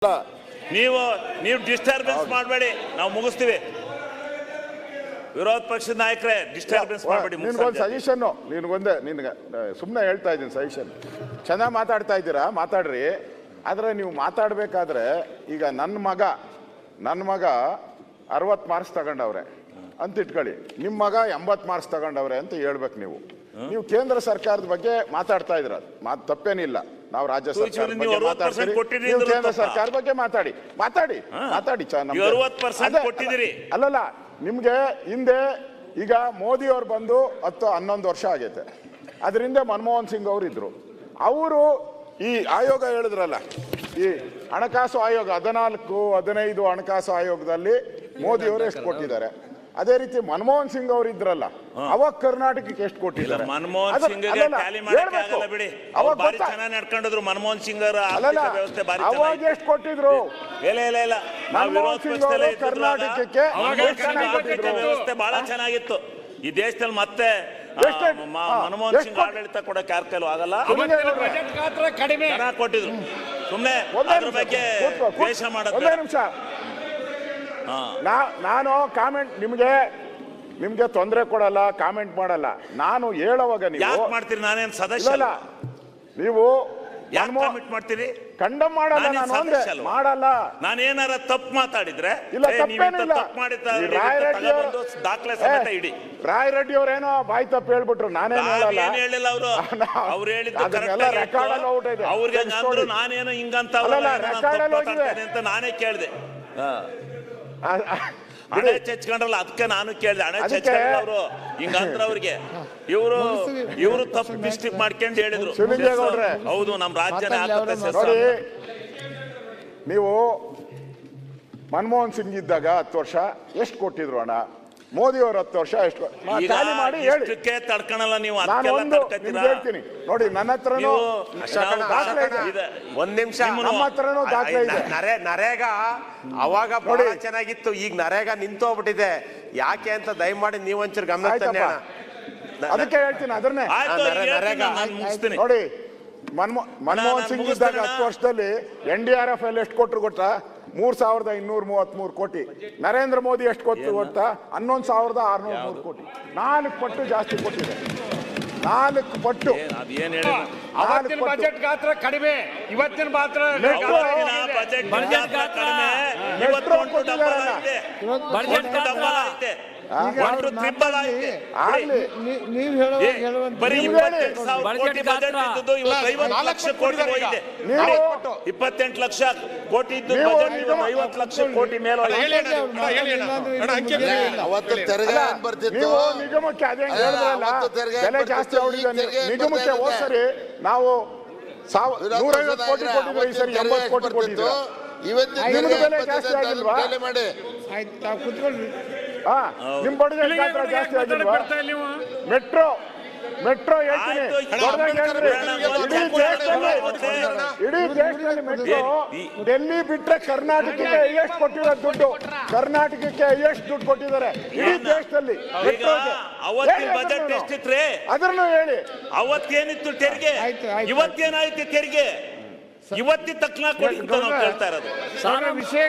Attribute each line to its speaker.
Speaker 1: ನೀವು ಡಿಸ್ಟರ್ಬೆನ್ಸ್ ಮಾಡಬೇಡಿ, ನಾವು ಮುಗಿಸ್ತೀವಿ. ವಿರೋಧ ಪಕ್ಷದ ನಾಯಕರೇ ಡಿಸ್ಟರ್ಬೆನ್ಸ್ ಮಾಡಬೇಡಿ.
Speaker 2: ನಿನ್ಗೊಂದು ಸಜೆಷನ್, ನಿನ್ಗೆ ಸುಮ್ಮನೆ ಹೇಳ್ತಾ ಇದ್ದೀನಿ ಸಜೆಷನ್. ಚೆನ್ನಾಗಿ ಮಾತಾಡ್ತಾ ಇದ್ದೀರಾ, ಮಾತಾಡ್ರಿ. ಆದರೆ ನೀವು ಮಾತಾಡಬೇಕಾದ್ರೆ ಈಗ ನನ್ನ ಮಗ 60 ಮಾರ್ಕ್ಸ್ ತಗೊಂಡವ್ರೆ ಅಂತ ಇಟ್ಕೊಳ್ಳಿ, ನಿಮ್ಮ ಮಗ 80 ಮಾರ್ಕ್ಸ್ ತಗೊಂಡವ್ರೆ ಅಂತ ಹೇಳ್ಬೇಕು. ನೀವು ಕೇಂದ್ರ ಸರ್ಕಾರದ ಬಗ್ಗೆ ಮಾತಾಡ್ತಾ ಇದ್ರ, ಮಾತು ತಪ್ಪೇನಿಲ್ಲ. ನಾವು ರಾಜ್ಯ ಸರ್ಕಾರದ ಬಗ್ಗೆ ಮಾತಾಡ್ತೀವಿ, ನೀವು ಕೇಂದ್ರ ಸರ್ಕಾರದ ಬಗ್ಗೆ ಮಾತಾಡಿ. ಅಲ್ಲಲ್ಲ, ನಿಮ್ಗೆ ಹಿಂದೆ ಈಗ ಮೋದಿ ಅವ್ರು ಬಂದು 10-11 ವರ್ಷ ಆಗೈತೆ. ಅದರಿಂದ ಮನಮೋಹನ್ ಸಿಂಗ್ ಅವರು ಇದ್ರು. ಅವರು ಈ ಆಯೋಗ ಹೇಳಿದ್ರಲ್ಲ, ಈ ಹಣಕಾಸು ಆಯೋಗ 14-15 ಹಣಕಾಸು ಆಯೋಗದಲ್ಲಿ ಮೋದಿ ಅವರು ಎಷ್ಟು ಕೊಟ್ಟಿದ್ದಾರೆ. ಅದೇ ರೀತಿ ಮನಮೋಹನ್ ಸಿಂಗ್ ಅವರು ಇದ್ರಲ್ಲ, ಅವಾಗ ಕರ್ನಾಟಕಕ್ಕೆ ಎಷ್ಟು ಕೊಟ್ಟಿದ್ದಾರೆ.
Speaker 1: ಮನಮೋಹನ್ ಸಿಂಗ್ ಮನಮೋಹನ್ ಸಿಂಗ್
Speaker 2: ಅವಾಗ ಎಷ್ಟು ಕೊಟ್ಟಿದ್ರು.
Speaker 1: ಮನಮೋಹನ್ ಸಿಂಗ್ ಅವರು
Speaker 2: ಕರ್ನಾಟಕಕ್ಕೆ
Speaker 1: ವ್ಯವಸ್ಥೆ ಬಹಳ ಚೆನ್ನಾಗಿತ್ತು ಈ ದೇಶದಲ್ಲಿ. ಮತ್ತೆ ಮನಮೋಹನ್ ಸಿಂಗ್ ಆಡಳಿತ ಕೊಡಕ್ಕೆ ಯಾರ ಕೈಲೂ ಆಗಲ್ಲ.
Speaker 3: ಕಡಿಮೆ
Speaker 1: ಕೊಟ್ಟಿದ್ರು. ಸುಮ್ಮನೆ ಅದ್ರ ಬಗ್ಗೆ ದ್ವೇಷ ಮಾಡೋದು.
Speaker 2: ನಾನು ಕಾಮೆಂಟ್ ನಿಮ್ಗೆ ತೊಂದರೆ ಕೊಡಲ್ಲ, ಕಾಮೆಂಟ್ ಮಾಡಲ್ಲ. ನಾನು ಹೇಳುವಾಗ ನೀವು
Speaker 1: ಮಾಡ್ತೀರಿ, ನಾನೇನು ಸದಸ್ಯ ಅಲ್ಲ.
Speaker 2: ನೀವು
Speaker 1: ಮಾಡ್ತೀರಿ,
Speaker 2: ಕಂಡಮ್ ಮಾಡಲ್ಲ. ನಾನು ಮಾಡಲ್ಲ.
Speaker 1: ನಾನೇನಾರ ತಪ್ಪು ಮಾತಾಡಿದ್ರೆ ದಾಖಲೆ ಸಮೇತ ಇಡಿ.
Speaker 2: ರಾಯ್ ರೆಡ್ಡಿ ಅವ್ರೇನೋ ಬಾಯ್ ತಪ್ಪು ಹೇಳ್ಬಿಟ್ರು, ನಾನೇನು
Speaker 1: ಹೇಳಿಲ್ಲ. ಅವ್ರು ಹೇಳಿದ್ದು ಅವ್ರಿಗೆ ನಾನೇನೋ ಹಿಂಗಂತ ಅಂತ ನಾನೇ ಕೇಳಿದೆ. ಹಣೆ ಚಚ್ಕೊಂಡ್ರಲ್ಲ, ಅದಕ್ಕೆ ನಾನು ಕೇಳಿದೆ. ಹಣೆ ಚಚ್ಕೊಂಡ್ರಲ್ಲ ಅವರು ಹಿಂಗಂದ್ರ ಅವ್ರಿಗೆ ಇವರು ತಪ್ಪು ಮಿಸ್ಟೇಕ್ ಮಾಡ್ಕೊಂಡು ಹೇಳಿದ್ರು. ಹೌದು, ನಮ್ಮ ರಾಜ್ಯನೇ
Speaker 2: ನೋಡಿ, ನೀವು ಮನಮೋಹನ್ ಸಿಂಗ್ ಇದ್ದಾಗ 10 ವರ್ಷ ಎಷ್ಟು ಕೊಟ್ಟಿದ್ರು ಹಣ, ಮೋದಿ ಅವರು 10 ವರ್ಷ ಎಷ್ಟು ಮಾಡಿ ಹೇಳಿ.
Speaker 1: ತಡ್ಕೊಳಲ್ಲ ನೀವು.
Speaker 2: ಹೇಳ್ತೀನಿ ನೋಡಿ, ನನ್ನ ಹತ್ರನೂ
Speaker 4: ಒಂದ್ ನಿಮಿಷ,
Speaker 2: ನಮ್ಮ ಹತ್ರನೂ ದಾಖಲೆ ಇದೆ.
Speaker 4: ನರೇಗಾ ಅವಾಗ ಬಹಳ ಚೆನ್ನಾಗಿತ್ತು, ಈಗ ನರೇಗಾ ನಿಂತೋಗ್ಬಿಟ್ಟಿದೆ. ಯಾಕೆ ಅಂತ ದಯಮಾಡಿ ನೀವು ಒಂಚೂರು ಗಮನ ತನ್ನಿ.
Speaker 2: ಅದಕ್ಕೆ ಹೇಳ್ತೀನಿ ಅದನ್ನೇ. ನೋಡಿ, ಮನಮೋಹನ್ ಸಿಂಗ್ ಇದ್ದಾಗ 10 ವರ್ಷದಲ್ಲಿ NDRF ಅಲ್ಲಿ ಎಷ್ಟು ಕೊಟ್ಟರು ಗೊತ್ತಾ? 3233 ಕೋಟಿ. ನರೇಂದ್ರ ಮೋದಿ ಎಷ್ಟು ಗೊತ್ತಾ? 11603 ಕೋಟಿ. 4 ಪಟ್ಟು ಜಾಸ್ತಿ ಕೊಟ್ಟಿದೆ. 4 ಪಟ್ಟು.
Speaker 3: ಅವತ್ತಿನ ಬಜೆಟ್ ಗಾತ್ರ ಕಡಿಮೆ, ಇವತ್ತಿನ ಗಾತ್ರ
Speaker 2: ನೀವು ಹೇಳುವಂತ
Speaker 1: 28 ಲಕ್ಷ ಕೋಟಿ ಇದ್ದು 50 ಲಕ್ಷ ಕೋಟಿ ಮೇಲೆ
Speaker 2: ನಿಗಮಕ್ಕೆ ಅದೇ ಬೆಲೆ ಜಾಸ್ತಿ ಆಗಿದೆ. ನಿಗಮಕ್ಕೆ ಹೋದ ಸರಿ ನಾವು 150 ಕೋಟಿ ಕೊಟ್ಟಿದ್ವಿ, ಈ ಸರಿ 80 ಕೋಟಿ ಕೊಟ್ಟಿದ್ವಿ. ಬೆಲೆ ಜಾಸ್ತಿ ಆಗಿಲ್ವಾ? ನಿಮ್ ಬಡಜೆಟ್ ಗಾತ್ರ ಜಾಸ್ತಿ ಆಗಿಲ್ವಾ? ಮೆಟ್ರೋ ಹೇಳ್ತೀನಿ, ಇಡೀ ದೇಶದಲ್ಲಿ ಮೆಟ್ರೋ ಡೆಲ್ಲಿ ಬಿಟ್ರೆ ಕರ್ನಾಟಕಕ್ಕೆ ಎಷ್ಟು ಕೊಟ್ಟಿರೋ ದುಡ್ಡು, ಕರ್ನಾಟಕಕ್ಕೆ ಎಷ್ಟು ದುಡ್ಡು ಕೊಟ್ಟಿದ್ದಾರೆ ಇಡೀ ದೇಶದಲ್ಲಿ.
Speaker 1: ಬಜೆಟ್ ಎಷ್ಟಿತ್ರಿ
Speaker 2: ಅದನ್ನು ಹೇಳಿ.
Speaker 1: ಅವತ್ತೇನಿತ್ತು ತೆರಿಗೆ, ಇವತ್ತೇನಾಯ್ತು ತೆರಿಗೆ? ಇವತ್ತಿ ತಕ್ಷಣ ಕೇಳ್ತಾ ಇರೋದು
Speaker 3: ವಿಷಯ